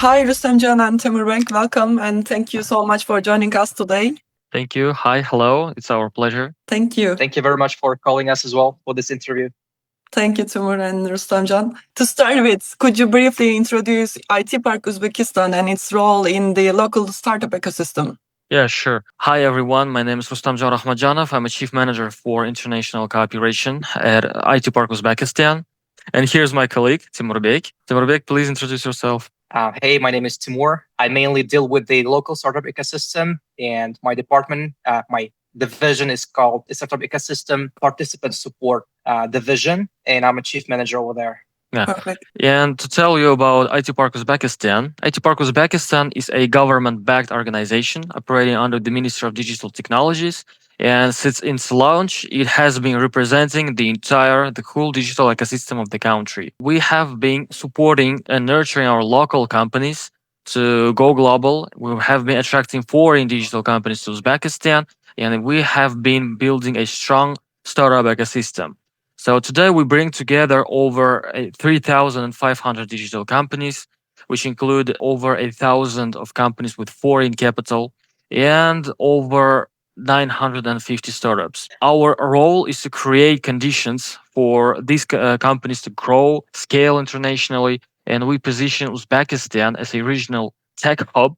Hi, Rustamjon and Temurbek. Welcome and thank you so much for joining us today. Thank you. Hi, hello. It's our pleasure. Thank you. Thank you very much for calling us as well for this interview. Thank you, Timur and Rustamjon. To start with, could you briefly introduce IT Park Uzbekistan and its role in the local startup ecosystem? Yeah, sure. Hi, everyone. My name is Rustamjon Rakhmatjonov. I'm a chief manager for international cooperation at IT Park Uzbekistan. And here's my colleague, Temurbek. Temurbek, please introduce yourself. Hey, my name is Timur. I mainly deal with the local startup ecosystem, and my department, my division is called the Startup Ecosystem Participant Support Division, and I'm a chief manager over there. Yeah. Perfect. And to tell you about IT Park Uzbekistan, IT Park Uzbekistan is a government-backed organization operating under the Ministry of Digital Technologies. And since its launch, it has been representing the whole digital ecosystem of the country. We have been supporting and nurturing our local companies to go global. We have been attracting foreign digital companies to Uzbekistan, and we have been building a strong startup ecosystem. So today we bring together over 3,500 digital companies, which include over 1,000 of companies with foreign capital and over 950 startups. Our role is to create conditions for these companies to grow, scale internationally, and we position Uzbekistan as a regional tech hub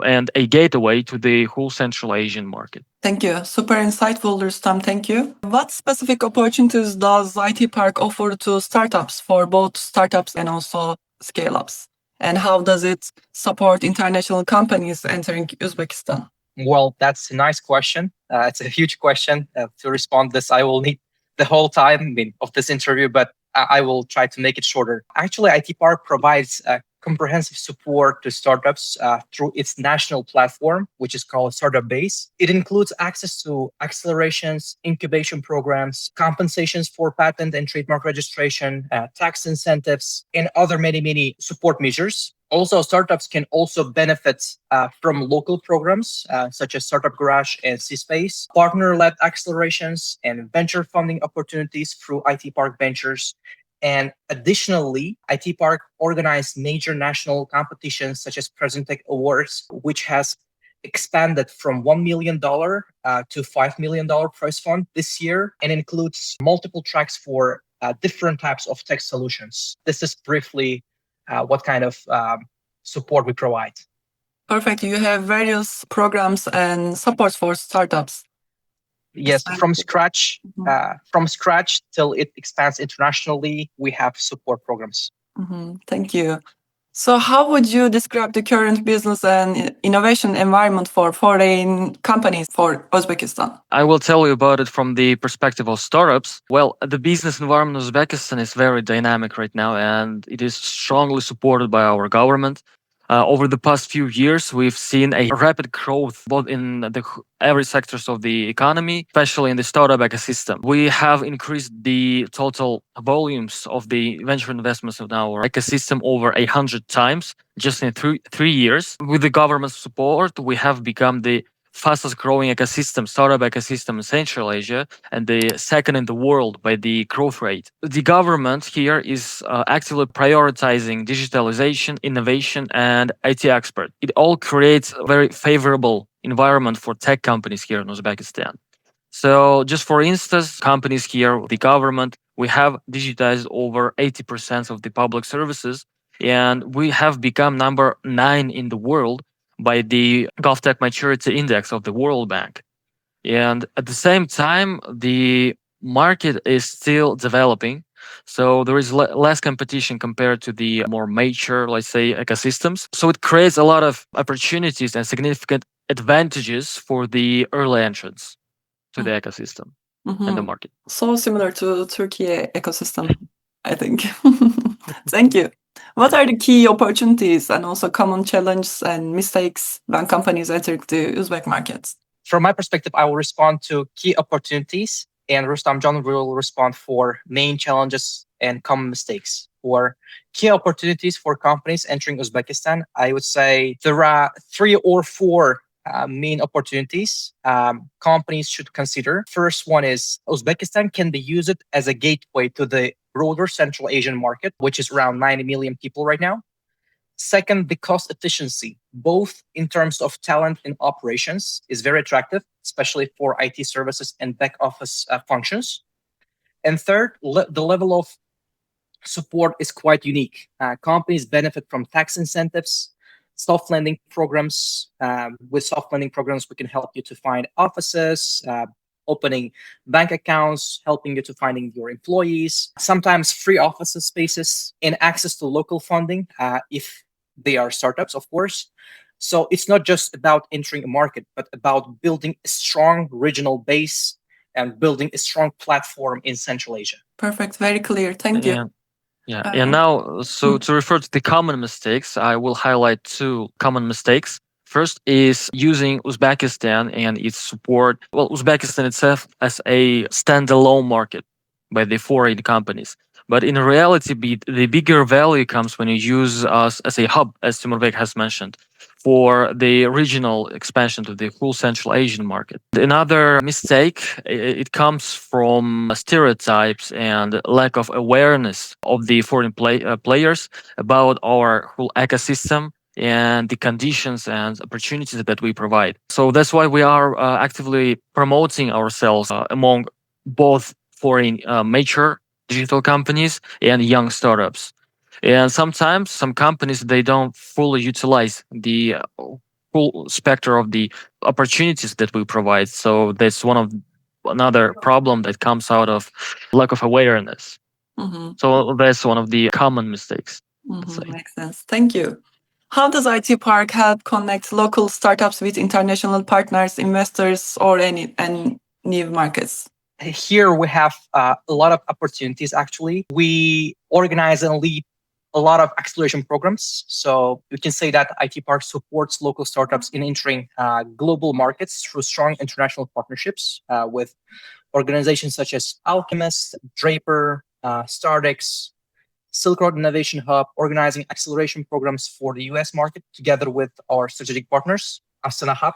and a gateway to the whole Central Asian market. Thank you. Super insightful, Rustam. Thank you. What specific opportunities does IT Park offer to startups for both startups and also scale-ups? And how does it support international companies entering Uzbekistan? Well, that's a nice question. It's a huge question. To respond this, I will need the whole time of this interview, but I will try to make it shorter. Actually, IT Park provides comprehensive support to startups through its national platform, which is called Startup Base. It includes access to accelerations, incubation programs, compensations for patent and trademark registration, tax incentives, and other many support measures. Also, startups can also benefit from local programs such as Startup Garage and C-Space, partner-led accelerations, and venture funding opportunities through IT Park Ventures. And additionally, IT Park organized major national competitions such as Presentech Awards, which has expanded from $1 million to $5 million prize fund this year and includes multiple tracks for different types of tech solutions. This is briefly what kind of support we provide. Perfect. You have various programs and supports for startups. Yes, from scratch till it expands internationally, we have support programs. Thank you. So how would you describe the current business and innovation environment for foreign companies for Uzbekistan? I will tell you about it from the perspective of startups. Well, the business environment in Uzbekistan is very dynamic right now, and it is strongly supported by our government. Over the past few years, we've seen a rapid growth both in every sectors of the economy, especially in the startup ecosystem. We have increased the total volumes of the venture investments in our ecosystem over 100 times just in three years. With the government support, we have become the fastest growing startup ecosystem in Central Asia, and the second in the world by the growth rate. The government here is actively prioritizing digitalization, innovation, and IT expert. It all creates a very favorable environment for tech companies here in Uzbekistan. So just for instance, companies here, the government, we have digitized over 80% of the public services, and we have become number 9 in the world by the GovTech Maturity Index of the World Bank. And at the same time, the market is still developing. So there is less competition compared to the more mature, let's say, ecosystems. So it creates a lot of opportunities and significant advantages for the early entrants to the ecosystem and the market. So similar to Turkey ecosystem, I think. Thank you. What are the key opportunities and also common challenges and mistakes when companies enter the Uzbek markets? From my perspective, I will respond to key opportunities, and Rustamjon will respond for main challenges and common mistakes. For key opportunities for companies entering Uzbekistan, I would say there are 3 or 4 main opportunities companies should consider. First one is Uzbekistan can be used as a gateway to the broader Central Asian market, which is around 90 million people right now. Second, the cost efficiency, both in terms of talent and operations, is very attractive, especially for IT services and back office functions. And third, the level of support is quite unique. Companies benefit from tax incentives, soft lending programs. With soft lending programs, we can help you to find offices, opening bank accounts, helping you to finding your employees, sometimes free office spaces and access to local funding if they are startups, of course. So it's not just about entering a market, but about building a strong regional base and building a strong platform in Central Asia. Perfect. Very clear. Thank you. Yeah. And now, so to refer to the common mistakes, I will highlight two common mistakes. First is using Uzbekistan and its support. Well, Uzbekistan itself as a standalone market by the foreign companies. But in reality, the bigger value comes when you use us as a hub, as Temurbek has mentioned, for the regional expansion to the full Central Asian market. Another mistake, it comes from stereotypes and lack of awareness of the foreign players about our whole ecosystem and the conditions and opportunities that we provide. So that's why we are actively promoting ourselves among both foreign major digital companies and young startups. And sometimes some companies, they don't fully utilize the full spectrum of the opportunities that we provide. So that's another problem that comes out of lack of awareness. So that's one of the common mistakes. Makes sense. Thank you. How does IT Park help connect local startups with international partners, investors, or any new markets? Here we have a lot of opportunities, actually. We organize and lead a lot of acceleration programs. So you can say that IT Park supports local startups in entering global markets through strong international partnerships with organizations such as Alchemist, Draper, StartX, Silk Road Innovation Hub, organizing acceleration programs for the US market together with our strategic partners, Astana Hub.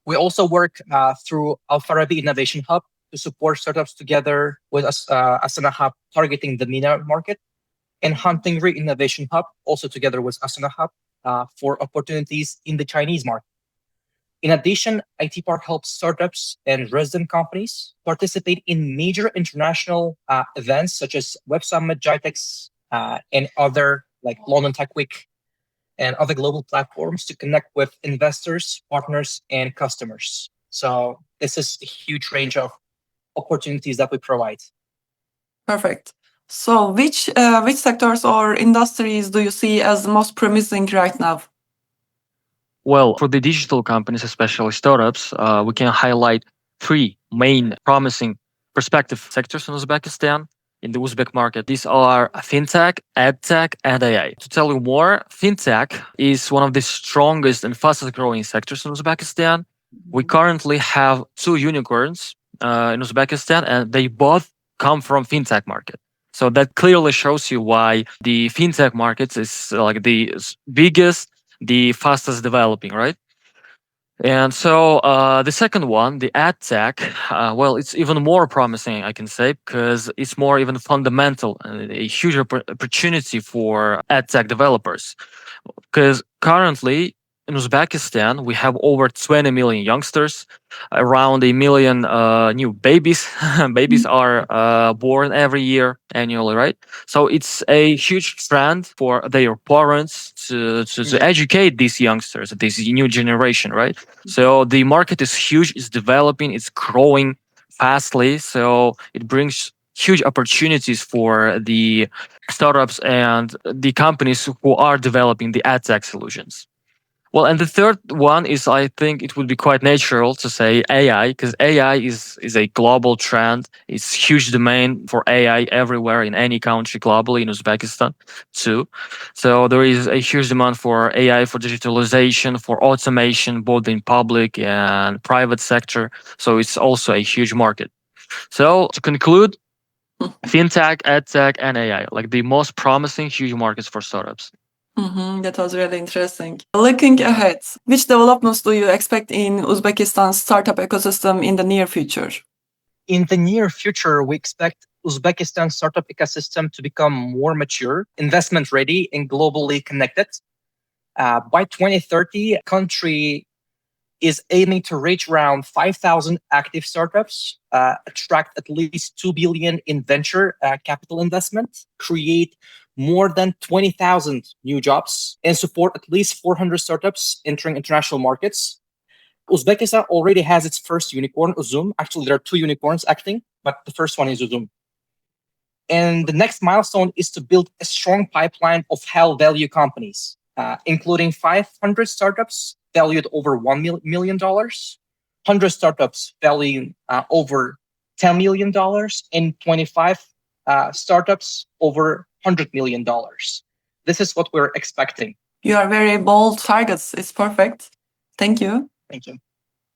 We also work through Al-Farabi Innovation Hub to support startups together with Astana Hub targeting the MENA market, and Huntingry Innovation Hub also together with Astana Hub for opportunities in the Chinese market. In addition, IT Park helps startups and resident companies participate in major international events such as Web Summit, GITEX, and other like London Tech Week and other global platforms to connect with investors, partners, and customers. So this is a huge range of opportunities that we provide. Perfect. So which sectors or industries do you see as the most promising right now? Well, for the digital companies, especially startups, we can highlight three main promising prospective sectors in Uzbekistan, in the Uzbek market. These are fintech, edtech, and AI. To tell you more, fintech is one of the strongest and fastest growing sectors in Uzbekistan. We currently have two unicorns in Uzbekistan, and they both come from fintech market. So that clearly shows you why the fintech market is like the biggest, the fastest developing, right? And so the second one, the ad tech, well, it's even more promising, I can say, because it's more even fundamental, a huge opportunity for ad tech developers. Because currently in Uzbekistan, we have over 20 million youngsters, around a million new babies. Babies are born every year annually, right? So it's a huge trend for their parents to educate these youngsters, this new generation, right? So the market is huge, it's developing, it's growing fastly. So it brings huge opportunities for the startups and the companies who are developing the ad tech solutions. Well, and the third one is, I think it would be quite natural to say AI, because AI is a global trend. It's huge domain for AI everywhere in any country globally, in Uzbekistan too. So there is a huge demand for AI, for digitalization, for automation, both in public and private sector. So it's also a huge market. So to conclude, fintech, edtech, and AI, like the most promising huge markets for startups. That was really interesting. Looking ahead, which developments do you expect in Uzbekistan's startup ecosystem in the near future? In the near future, we expect Uzbekistan startup ecosystem to become more mature, investment ready, and globally connected. By 2030, country is aiming to reach around 5,000 active startups, attract at least 2 billion in venture capital investment, create more than 20,000 new jobs, and support at least 400 startups entering international markets. Uzbekistan already has its first unicorn, Uzum. Actually, there are 2 unicorns acting, but the first one is Uzum. And the next milestone is to build a strong pipeline of high value companies, including 500 startups valued over $1 million, 100 startups valued over $10 million, and 25 startups over $100 million. This is what we're expecting. You are very bold targets. It's perfect. Thank you. Thank you.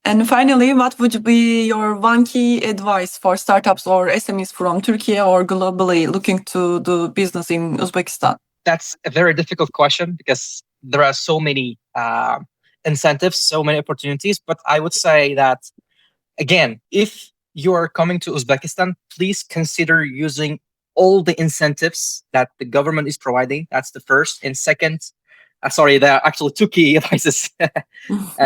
And finally, what would be your one key advice for startups or SMEs from Turkey or globally looking to do business in Uzbekistan? That's a very difficult question because there are so many incentives, so many opportunities. But I would say that, again, if you are coming to Uzbekistan, please consider using all the incentives that the government is providing. That's the first. And second, there are actually 2 key advices.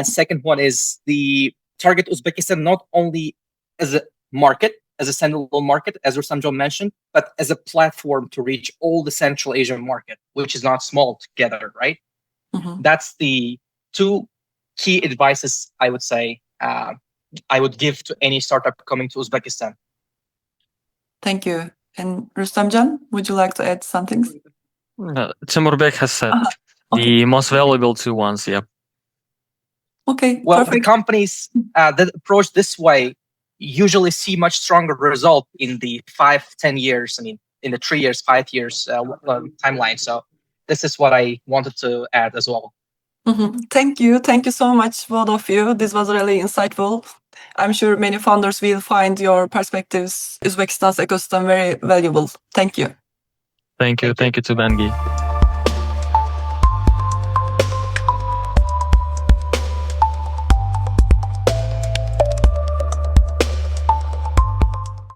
Second one is the target Uzbekistan not only as a market, as a standalone market, as Rustamjon mentioned, but as a platform to reach all the Central Asian market, which is not small together, right? Mm-hmm. That's the 2 key advices I would say I would give to any startup coming to Uzbekistan. Thank you. And Rustamjon, would you like to add something? Temurbek has said Okay. the most valuable 2 ones. Yeah. Okay, Well, perfect. the companies that approach this way usually see much stronger result in the 5-10 years. I mean, in the 3 years, 5 years timeline. So this is what I wanted to add as well. Mm-hmm. Thank you. Thank you so much, both of you. This was really insightful. I'm sure many founders will find your perspectives, Uzbekistan's ecosystem, very valuable. Thank you. Thank you to Bengi.